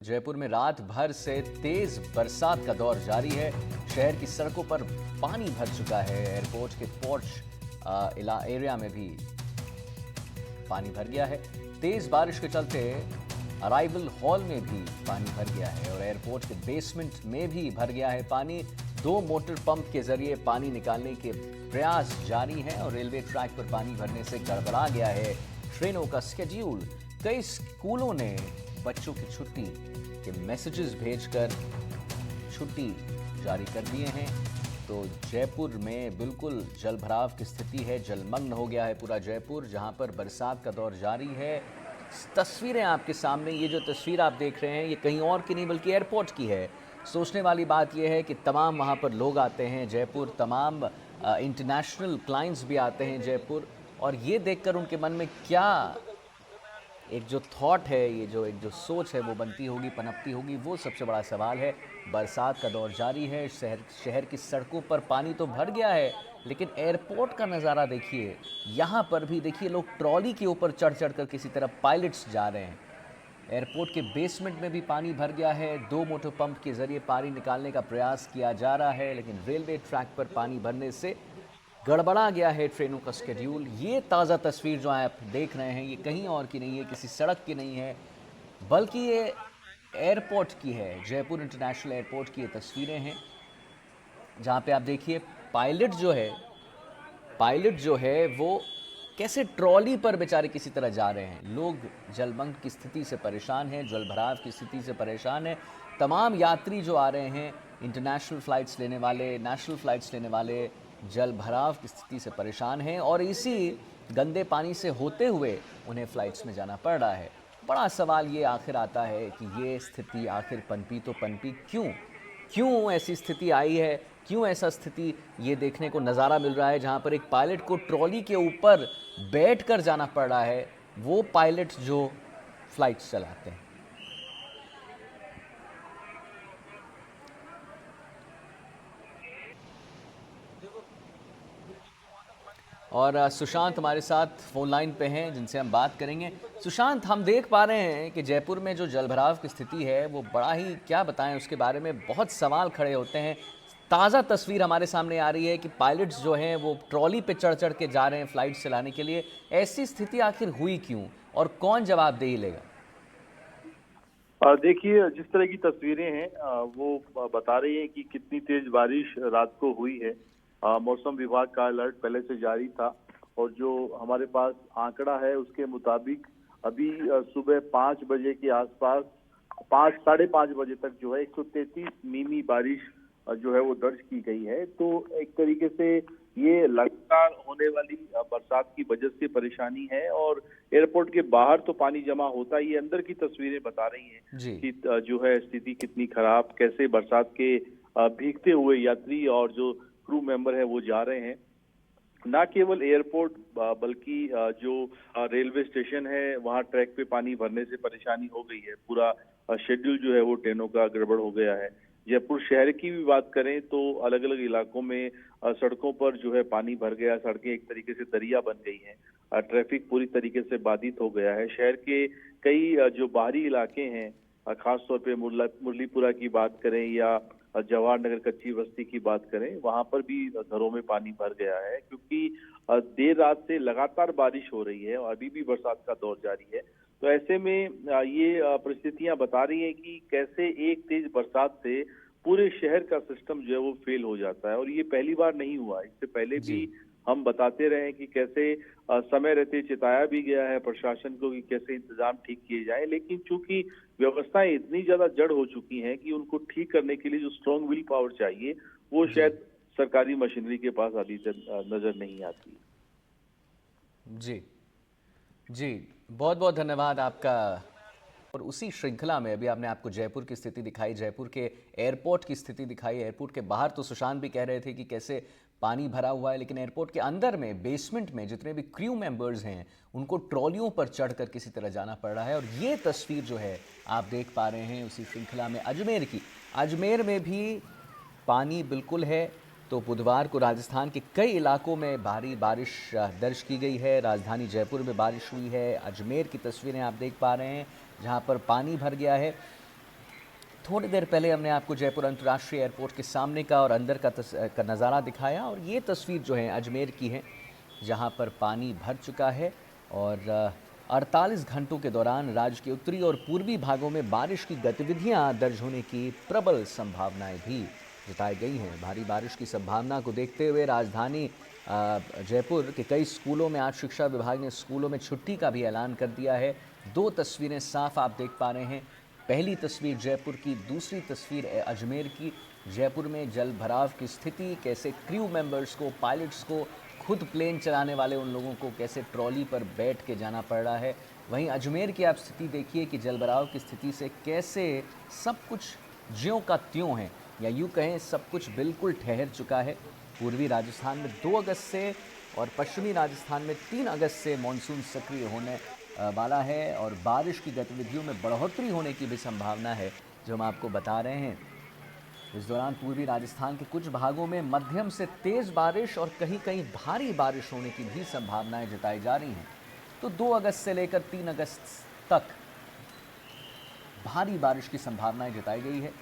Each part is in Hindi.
जयपुर में रात भर से तेज बरसात का दौर जारी है। शहर की सड़कों पर पानी भर चुका है। एयरपोर्ट के पोर्च एरिया में भी पानी भर गया है। तेज बारिश के चलते अराइवल हॉल में भी पानी भर गया है और एयरपोर्ट के बेसमेंट में भी भर गया है पानी। 2 मोटर पंप के जरिए पानी निकालने के प्रयास जारी हैं और रेलवे ट्रैक पर पानी भरने से गड़बड़ा गया है ट्रेनों का स्केड्यूल। कई स्कूलों ने बच्चों की छुट्टी के मैसेजेस भेजकर छुट्टी जारी कर दिए हैं। तो जयपुर में बिल्कुल जलभराव की स्थिति है। जलमग्न हो गया है पूरा जयपुर, जहां पर बरसात का दौर जारी है। तस्वीरें आपके सामने, ये जो तस्वीर आप देख रहे हैं ये कहीं और की नहीं बल्कि एयरपोर्ट की है। सोचने वाली बात यह है कि तमाम वहां पर लोग आते हैं जयपुर, तमाम इंटरनेशनल क्लाइंट्स भी आते हैं जयपुर, और ये देखकर उनके मन में क्या एक जो थॉट है, ये जो एक जो सोच है वो बनती होगी, पनपती होगी, वो सबसे बड़ा सवाल है। बरसात का दौर जारी है। शहर की सड़कों पर पानी तो भर गया है, लेकिन एयरपोर्ट का नज़ारा देखिए। यहाँ पर भी देखिए लोग ट्रॉली के ऊपर चढ़ चढ़ कर किसी तरह पायलट्स जा रहे हैं। एयरपोर्ट के बेसमेंट में भी पानी भर गया है। 2 मोटर पंप के जरिए पानी निकालने का प्रयास किया जा रहा है, लेकिन रेलवे ट्रैक पर पानी भरने से गड़बड़ा गया है ट्रेनों का स्केड्यूल। ये ताज़ा तस्वीर जो आप देख रहे हैं ये कहीं और की नहीं है, किसी सड़क की नहीं है, बल्कि ये एयरपोर्ट की है। जयपुर इंटरनेशनल एयरपोर्ट की ये तस्वीरें हैं, जहाँ पे आप देखिए पायलट जो है वो कैसे ट्रॉली पर बेचारे किसी तरह जा रहे हैं। लोग जलमग्न की स्थिति से परेशान हैं, जलभराव की स्थिति से परेशान हैं। तमाम यात्री जो आ रहे हैं, इंटरनेशनल फ़्लाइट्स लेने वाले, नेशनल फ़्लाइट्स लेने वाले, जलभराव की स्थिति से परेशान हैं और इसी गंदे पानी से होते हुए उन्हें फ़्लाइट्स में जाना पड़ रहा है। बड़ा सवाल ये आखिर आता है कि ये स्थिति आखिर पनपी तो पनपी क्यों? क्यों ऐसी स्थिति आई है? क्यों ऐसा स्थिति ये देखने को नज़ारा मिल रहा है जहाँ पर एक पायलट को ट्रॉली के ऊपर बैठकर जाना पड़ रहा है, वो पायलट जो फ्लाइट्स चलाते हैं। और सुशांत हमारे साथ फ़ोन लाइन पे हैं, जिनसे हम बात करेंगे। सुशांत, हम देख पा रहे हैं कि जयपुर में जो जलभराव की स्थिति है वो बड़ा ही, क्या बताएं उसके बारे में, बहुत सवाल खड़े होते हैं। ताज़ा तस्वीर हमारे सामने आ रही है कि पायलट्स जो हैं वो ट्रॉली पे चढ़ चढ़ के जा रहे हैं फ़्लाइट चलाने के लिए। ऐसी स्थिति आखिर हुई क्यों और कौन जवाबदेही लेगा? देखिए, जिस तरह की तस्वीरें हैं वो बता रही हैं कि कितनी तेज बारिश रात को हुई है। मौसम विभाग का अलर्ट पहले से जारी था और जो हमारे पास आंकड़ा है उसके मुताबिक अभी सुबह 5 बजे के आसपास, 5 साढ़े 5 बजे तक जो है 133 मिमी बारिश जो है वो दर्ज की गई है। तो एक तरीके से ये लगातार होने वाली बरसात की वजह से परेशानी है और एयरपोर्ट के बाहर तो पानी जमा होता ही है। अंदर की तस्वीरें बता रही हैं जी। कि जो है स्थिति कितनी खराब, कैसे बरसात के भीगते हुए यात्री और जो क्रू मेंबर है वो जा रहे हैं। ना केवल एयरपोर्ट बल्कि जो रेलवे स्टेशन है वहाँ ट्रैक पे पानी भरने से परेशानी हो गई है। पूरा शेड्यूल जो है वो ट्रेनों का गड़बड़ हो गया है। जयपुर शहर की भी बात करें तो अलग अलग इलाकों में सड़कों पर जो है पानी भर गया। सड़कें एक तरीके से दरिया बन गई हैं। ट्रैफिक पूरी तरीके से बाधित हो गया है। शहर के कई जो बाहरी इलाके हैं, खासतौर पे मुरलीपुरा की बात करें या जवाहर नगर कच्ची बस्ती की बात करें, वहां पर भी घरों में पानी भर गया है क्योंकि देर रात से लगातार बारिश हो रही है और अभी भी बरसात का दौर जारी है। तो ऐसे में ये परिस्थितियां बता रही हैं कि कैसे एक तेज बरसात से पूरे शहर का सिस्टम जो है वो फेल हो जाता है। और ये पहली बार नहीं हुआ, इससे पहले जी। भी हम बताते रहे कि कैसे समय रहते चिताया भी गया है प्रशासन को कि कैसे इंतजाम ठीक किए जाए, लेकिन चूंकि व्यवस्थाएं इतनी ज्यादा जड़ हो चुकी हैं कि उनको ठीक करने के लिए जो स्ट्रांग विल पावर चाहिए वो जी। शायद सरकारी मशीनरी के पास अभी तक नजर नहीं आती। जी। जी, बहुत बहुत धन्यवाद आपका। और उसी श्रृंखला में अभी आपने आपको जयपुर की स्थिति दिखाई, जयपुर के एयरपोर्ट की स्थिति दिखाई। एयरपोर्ट के बाहर तो सुशांत भी कह रहे थे कि कैसे पानी भरा हुआ है, लेकिन एयरपोर्ट के अंदर में बेसमेंट में जितने भी क्रू मेंबर्स हैं उनको ट्रॉलियों पर चढ़कर किसी तरह जाना पड़ रहा है। और ये तस्वीर जो है आप देख पा रहे हैं उसी श्रृंखला में अजमेर की। अजमेर में भी पानी बिल्कुल है। तो बुधवार को राजस्थान के कई इलाकों में भारी बारिश दर्ज की गई है। राजधानी जयपुर में बारिश हुई है। अजमेर की तस्वीरें आप देख पा रहे हैं जहां पर पानी भर गया है। थोड़ी देर पहले हमने आपको जयपुर अंतर्राष्ट्रीय एयरपोर्ट के सामने का और अंदर का नज़ारा दिखाया, और ये तस्वीर जो है अजमेर की है, जहां पर पानी भर चुका है और 48 घंटों के दौरान राज्य के उत्तरी और पूर्वी भागों में बारिश की गतिविधियां दर्ज होने की प्रबल संभावनाएं भी जताई गई हैं। भारी बारिश की संभावना को देखते हुए राजधानी जयपुर के कई स्कूलों में आज शिक्षा विभाग ने स्कूलों में छुट्टी का भी ऐलान कर दिया है। दो तस्वीरें साफ आप देख पा रहे हैं, पहली तस्वीर जयपुर की, दूसरी तस्वीर अजमेर की। जयपुर में जल भराव की स्थिति, कैसे क्रू मेंबर्स को, पायलट्स को, खुद प्लेन चलाने वाले उन लोगों को कैसे ट्रॉली पर बैठ के जाना पड़ रहा है। वहीं अजमेर की आप स्थिति देखिए कि जल भराव की स्थिति से कैसे सब कुछ ज्यों का त्यों है, या यूँ कहें सब कुछ बिल्कुल ठहर चुका है। पूर्वी राजस्थान में 2 अगस्त से और पश्चिमी राजस्थान में 3 अगस्त से मानसून सक्रिय होने वाला है और बारिश की गतिविधियों में बढ़ोतरी होने की भी संभावना है, जो हम आपको बता रहे हैं। इस दौरान पूर्वी राजस्थान के कुछ भागों में मध्यम से तेज़ बारिश और कहीं कहीं भारी बारिश होने की भी संभावनाएं जताई जा रही हैं। तो 2 अगस्त से लेकर 3 अगस्त तक भारी बारिश की संभावनाएं जताई गई है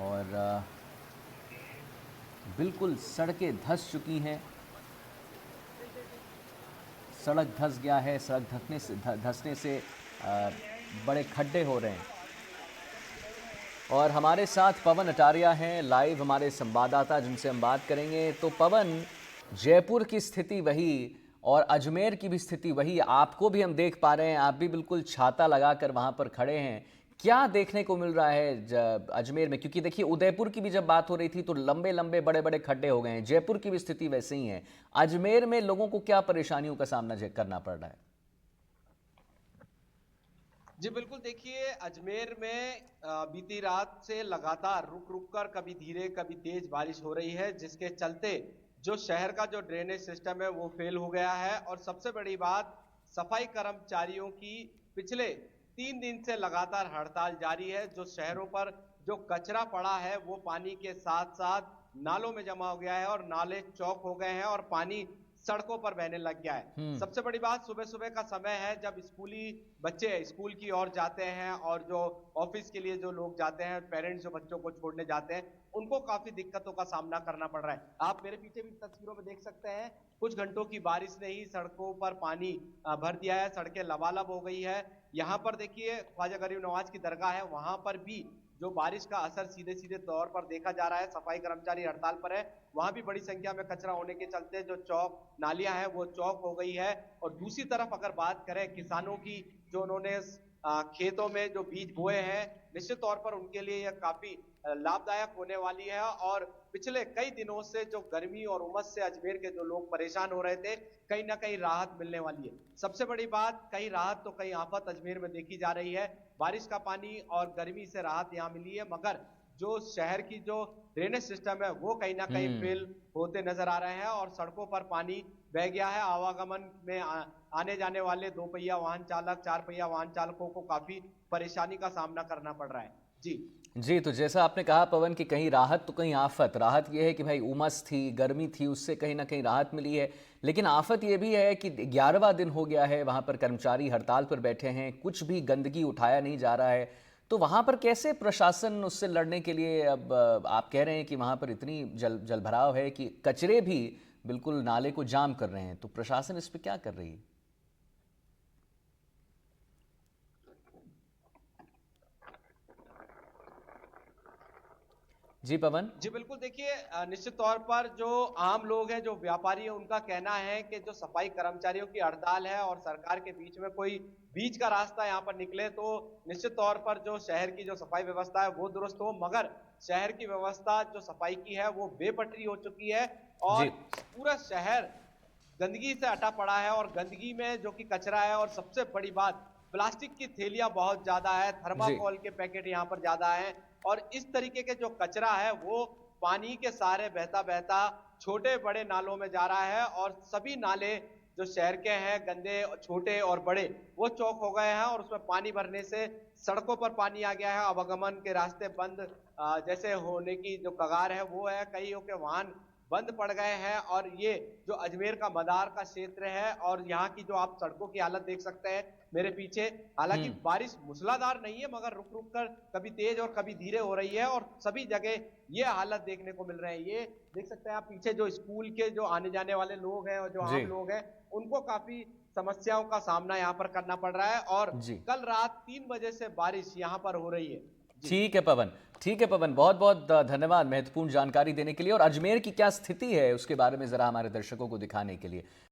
और बिल्कुल सड़कें धंस चुकी हैं। सड़क धंस गया है, सड़क धंसने से बड़े खड्डे हो रहे हैं। और हमारे साथ पवन अटारिया हैं, लाइव हमारे संवाददाता, जिनसे हम बात करेंगे। तो पवन, जयपुर की स्थिति वही और अजमेर की भी स्थिति वही, आपको भी हम देख पा रहे हैं, आप भी बिल्कुल छाता लगाकर वहां पर खड़े हैं। क्या देखने को मिल रहा है अजमेर में? क्योंकि देखिए उदयपुर की भी जब बात हो रही थी तो लंबे लंबे बड़े बड़े खड्डे हो गए हैं, जयपुर की भी स्थिति वैसे ही है। अजमेर में लोगों को क्या परेशानियों का सामना करना पड़ रहा है? जी बिल्कुल, देखिए अजमेर में बीती रात से लगातार रुक रुक कर कभी धीरे कभी तेज बारिश हो रही है, जिसके चलते जो शहर का जो ड्रेनेज सिस्टम है वो फेल हो गया है। और सबसे बड़ी बात, सफाई कर्मचारियों की पिछले 3 दिन से लगातार हड़ताल जारी है। जो शहरों पर जो कचरा पड़ा है वो पानी के साथ साथ नालों में जमा हो गया है और नाले चौक हो गए हैं और पानी सड़कों पर बहने लग गया है। सबसे बड़ी बात, सुबह सुबह का समय है जब स्कूली बच्चे स्कूल की ओर जाते हैं और जो ऑफिस के लिए जो लोग जाते हैं, पेरेंट्स जो बच्चों को छोड़ने जाते हैं, उनको काफी दिक्कतों का सामना करना पड़ रहा है। आप मेरे पीछे भी तस्वीरों में देख सकते हैं, कुछ घंटों की बारिश ने ही सड़कों पर पानी भर दिया है, सड़कें लबालब हो गई है। यहाँ पर देखिए ख्वाजा गरीब नवाज की दरगाह है, वहां पर भी जो बारिश का असर सीधे सीधे तौर पर देखा जा रहा है। सफाई कर्मचारी हड़ताल पर है, वहां भी बड़ी संख्या में कचरा होने के चलते जो चौक नालियां हैं वो चौक हो गई है। और दूसरी तरफ अगर बात करें किसानों की, जो उन्होंने खेतों में जो बीज बोए हैं, निश्चित तौर पर उनके लिए यह काफी लाभदायक होने वाली है। और पिछले कई दिनों से जो गर्मी और उमस से अजमेर के जो लोग परेशान हो रहे थे, कहीं ना कहीं राहत मिलने वाली है। सबसे बड़ी बात, कहीं राहत तो कहीं आफत अजमेर में देखी जा रही है। बारिश का पानी और गर्मी से राहत यहाँ मिली है, मगर जो शहर की जो ड्रेनेज सिस्टम है वो कहीं ना कहीं फेल होते नजर आ रहे हैं और सड़कों पर पानी बह गया है। आवागमन में आने जाने वाले 2 पहिया वाहन चालक, 4 पहिया वाहन चालकों को काफी परेशानी का सामना करना पड़ रहा है। जी, तो जैसा आपने कहा पवन कि कहीं राहत तो कहीं आफत। राहत यह है कि भाई उमस थी, गर्मी थी, उससे कहीं ना कहीं राहत मिली है, लेकिन आफत यह भी है कि 11वां दिन हो गया है, वहां पर कर्मचारी हड़ताल पर बैठे हैं, कुछ भी गंदगी उठाया नहीं जा रहा है। तो वहां पर कैसे प्रशासन उससे लड़ने के लिए, अब आप कह रहे हैं कि वहां पर इतनी जल भराव है कि कचरे भी बिल्कुल नाले को जाम कर रहे हैं, तो प्रशासन इस पर क्या कर रही है? जी पवन। जी बिल्कुल, देखिए निश्चित तौर पर जो आम लोग हैं, जो व्यापारी हैं, उनका कहना है कि जो सफाई कर्मचारियों की हड़ताल है और सरकार के बीच में कोई बीच का रास्ता यहाँ पर निकले तो निश्चित तौर पर जो शहर की जो सफाई व्यवस्था है वो दुरुस्त हो। मगर शहर की व्यवस्था जो सफाई की है वो बेपटरी हो चुकी है और पूरा शहर गंदगी से अटा पड़ा है। और गंदगी में जो कि कचरा है, और सबसे बड़ी बात, प्लास्टिक की थैलियां बहुत ज्यादा है, थर्माकोल के पैकेट यहाँ पर ज्यादा है। और इस तरीके के जो कचरा है वो पानी के सहारे बहता बहता छोटे बड़े नालों में जा रहा है और सभी नाले जो शहर के हैं, गंदे छोटे और बड़े, वो चौक हो गए हैं और उसमें पानी भरने से सड़कों पर पानी आ गया है। आवागमन के रास्ते बंद जैसे होने की जो कगार है वो है, कईयों के वाहन बंद पड़ गए हैं। और ये जो अजमेर का मदार का क्षेत्र है और यहाँ की जो आप सड़कों की हालत देख सकते हैं, मेरे पीछे। हालांकि बारिश मूसलाधार नहीं है, मगर रुक रुक कर कभी तेज और कभी धीरे हो रही है, और सभी जगह ये हालत देखने को मिल रहे हैं। ये देख सकते हैं आप पीछे, जो स्कूल के जो आने जाने वाले लोग हैं और जो जी आम लोग हैं, उनको काफी समस्याओं का सामना यहाँ पर करना पड़ रहा है। और जी कल रात 3 बजे से बारिश यहाँ पर हो रही है। जी ठीक है पवन, ठीक है पवन, बहुत बहुत धन्यवाद महत्वपूर्ण जानकारी देने के लिए। और अजमेर की क्या स्थिति है उसके बारे में जरा हमारे दर्शकों को दिखाने के लिए।